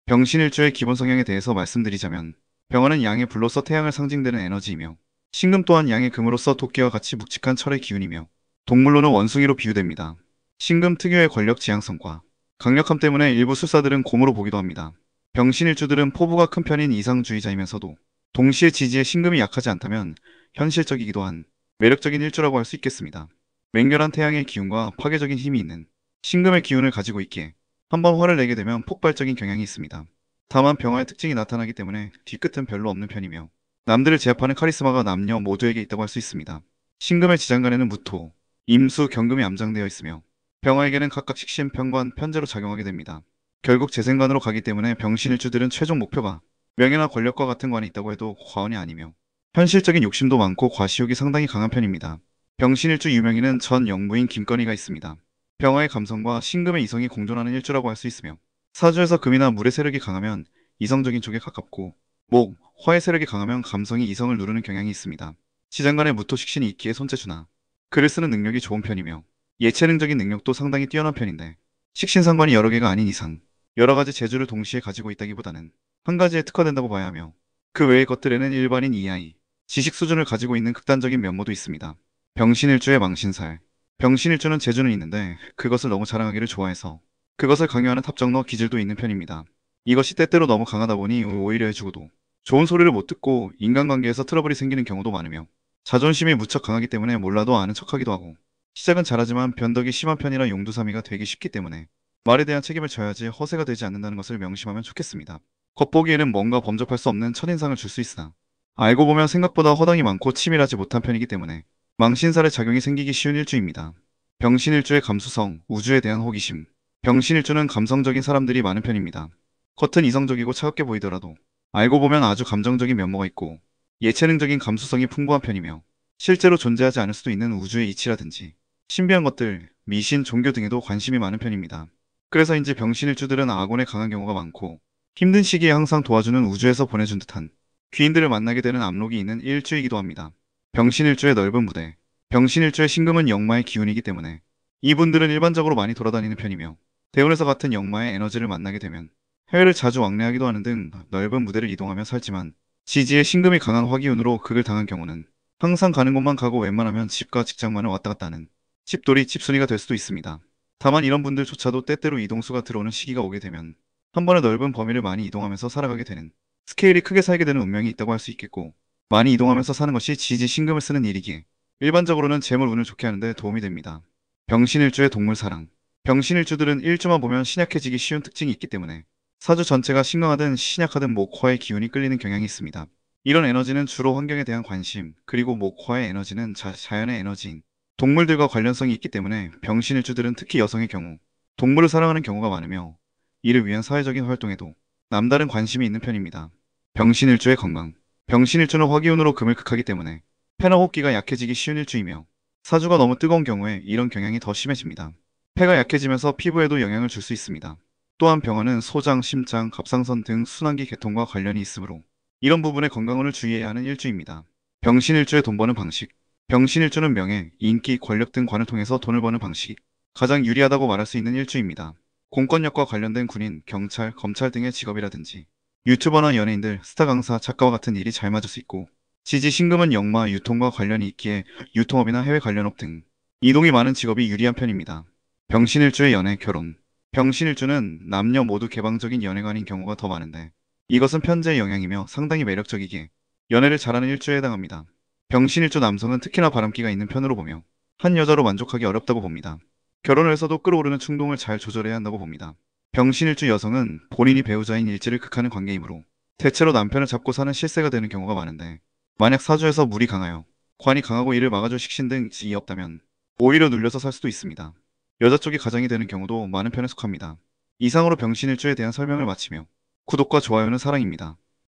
병신일주의 기본 성향에 대해서 말씀드리자면, 병화는 양의 불로서 태양을 상징되는 에너지이며, 신금 또한 양의 금으로서 토끼와 같이 묵직한 철의 기운이며, 동물로는 원숭이로 비유됩니다. 신금 특유의 권력 지향성과 강력함 때문에 일부 술사들은 곰으로 보기도 합니다. 병신일주들은 포부가 큰 편인 이상주의자이면서도 동시에 지지에 신금이 약하지 않다면 현실적이기도 한 매력적인 일주라고 할 수 있겠습니다. 맹렬한 태양의 기운과 파괴적인 힘이 있는 신금의 기운을 가지고 있기에 한번 화를 내게 되면 폭발적인 경향이 있습니다. 다만 병화의 특징이 나타나기 때문에 뒤끝은 별로 없는 편이며 남들을 제압하는 카리스마가 남녀 모두에게 있다고 할 수 있습니다. 신금의 지장간에는 무토, 임수, 경금이 암장되어 있으며 병화에게는 각각 식신, 편관, 편제로 작용하게 됩니다. 결국 재생관으로 가기 때문에 병신일주들은 최종 목표가 명예나 권력과 같은 관이 있다고 해도 과언이 아니며 현실적인 욕심도 많고 과시욕이 상당히 강한 편입니다. 병신일주 유명인은 전 영부인 김건희가 있습니다. 병화의 감성과 신금의 이성이 공존하는 일주라고 할 수 있으며 사주에서 금이나 물의 세력이 강하면 이성적인 쪽에 가깝고 목, 화의 세력이 강하면 감성이 이성을 누르는 경향이 있습니다. 시장간의 무토식신이 있기에 손재주나 글을 쓰는 능력이 좋은 편이며 예체능적인 능력도 상당히 뛰어난 편인데 식신상관이 여러 개가 아닌 이상 여러 가지 재주를 동시에 가지고 있다기보다는 한 가지에 특화된다고 봐야 하며 그 외의 것들에는 일반인 이하의 지식 수준을 가지고 있는 극단적인 면모도 있습니다. 병신일주의 망신살. 병신일주는 재주는 있는데 그것을 너무 자랑하기를 좋아해서 그것을 강요하는 탑정너 기질도 있는 편입니다. 이것이 때때로 너무 강하다 보니 오히려 해주고도 좋은 소리를 못 듣고 인간관계에서 트러블이 생기는 경우도 많으며 자존심이 무척 강하기 때문에 몰라도 아는 척하기도 하고 시작은 잘하지만 변덕이 심한 편이라 용두사미가 되기 쉽기 때문에 말에 대한 책임을 져야지 허세가 되지 않는다는 것을 명심하면 좋겠습니다. 겉보기에는 뭔가 범접할 수 없는 첫인상을 줄 수 있으나 알고 보면 생각보다 허당이 많고 치밀하지 못한 편이기 때문에 망신살의 작용이 생기기 쉬운 일주입니다. 병신일주의 감수성, 우주에 대한 호기심. 병신일주는 감성적인 사람들이 많은 편입니다. 겉은 이성적이고 차갑게 보이더라도 알고 보면 아주 감정적인 면모가 있고 예체능적인 감수성이 풍부한 편이며 실제로 존재하지 않을 수도 있는 우주의 이치라든지 신비한 것들, 미신, 종교 등에도 관심이 많은 편입니다. 그래서인지 병신일주들은 악원에 강한 경우가 많고 힘든 시기에 항상 도와주는 우주에서 보내준 듯한 귀인들을 만나게 되는 암록이 있는 일주이기도 합니다. 병신일주의 넓은 무대. 병신일주의 신금은 역마의 기운이기 때문에 이분들은 일반적으로 많이 돌아다니는 편이며 대운에서 같은 역마의 에너지를 만나게 되면 해외를 자주 왕래하기도 하는 등 넓은 무대를 이동하며 살지만 지지의 신금이 강한 화기운으로 극을 당한 경우는 항상 가는 곳만 가고 웬만하면 집과 직장만을 왔다 갔다 하는 집돌이, 집순이가 될 수도 있습니다. 다만 이런 분들조차도 때때로 이동수가 들어오는 시기가 오게 되면 한 번에 넓은 범위를 많이 이동하면서 살아가게 되는 스케일이 크게 살게 되는 운명이 있다고 할 수 있겠고 많이 이동하면서 사는 것이 지지 신금을 쓰는 일이기에 일반적으로는 재물 운을 좋게 하는데 도움이 됩니다. 병신일주의 동물사랑. 병신일주들은 일주만 보면 신약해지기 쉬운 특징이 있기 때문에 사주 전체가 신강하든 신약하든 목화의 기운이 끌리는 경향이 있습니다. 이런 에너지는 주로 환경에 대한 관심, 그리고 목화의 에너지는 자연의 에너지인 동물들과 관련성이 있기 때문에 병신일주들은 특히 여성의 경우 동물을 사랑하는 경우가 많으며 이를 위한 사회적인 활동에도 남다른 관심이 있는 편입니다. 병신일주의 건강. 병신일주는 화기운으로 금을 극하기 때문에 폐나 호흡기가 약해지기 쉬운 일주이며 사주가 너무 뜨거운 경우에 이런 경향이 더 심해집니다. 폐가 약해지면서 피부에도 영향을 줄 수 있습니다. 또한 병화는 소장, 심장, 갑상선 등 순환기 계통과 관련이 있으므로 이런 부분의 건강운을 주의해야 하는 일주입니다. 병신일주의 돈 버는 방식. 병신일주는 명예, 인기, 권력 등 관을 통해서 돈을 버는 방식이 가장 유리하다고 말할 수 있는 일주입니다. 공권력과 관련된 군인, 경찰, 검찰 등의 직업이라든지 유튜버나 연예인들, 스타 강사, 작가와 같은 일이 잘 맞을 수 있고 지지 신금은 역마, 유통과 관련이 있기에 유통업이나 해외 관련업 등 이동이 많은 직업이 유리한 편입니다. 병신일주의 연애, 결혼. 병신일주는 남녀 모두 개방적인 연애관인 경우가 더 많은데 이것은 편재의 영향이며 상당히 매력적이기에 연애를 잘하는 일주에 해당합니다. 병신일주 남성은 특히나 바람기가 있는 편으로 보며 한 여자로 만족하기 어렵다고 봅니다. 결혼을 해서도 끌어오르는 충동을 잘 조절해야 한다고 봅니다. 병신일주 여성은 본인이 배우자인 일지를 극하는 관계이므로 대체로 남편을 잡고 사는 실세가 되는 경우가 많은데 만약 사주에서 물이 강하여 관이 강하고 이를 막아줄 식신 등이 없다면 오히려 눌려서 살 수도 있습니다. 여자 쪽이 가장이 되는 경우도 많은 편에 속합니다. 이상으로 병신일주에 대한 설명을 마치며 구독과 좋아요는 사랑입니다.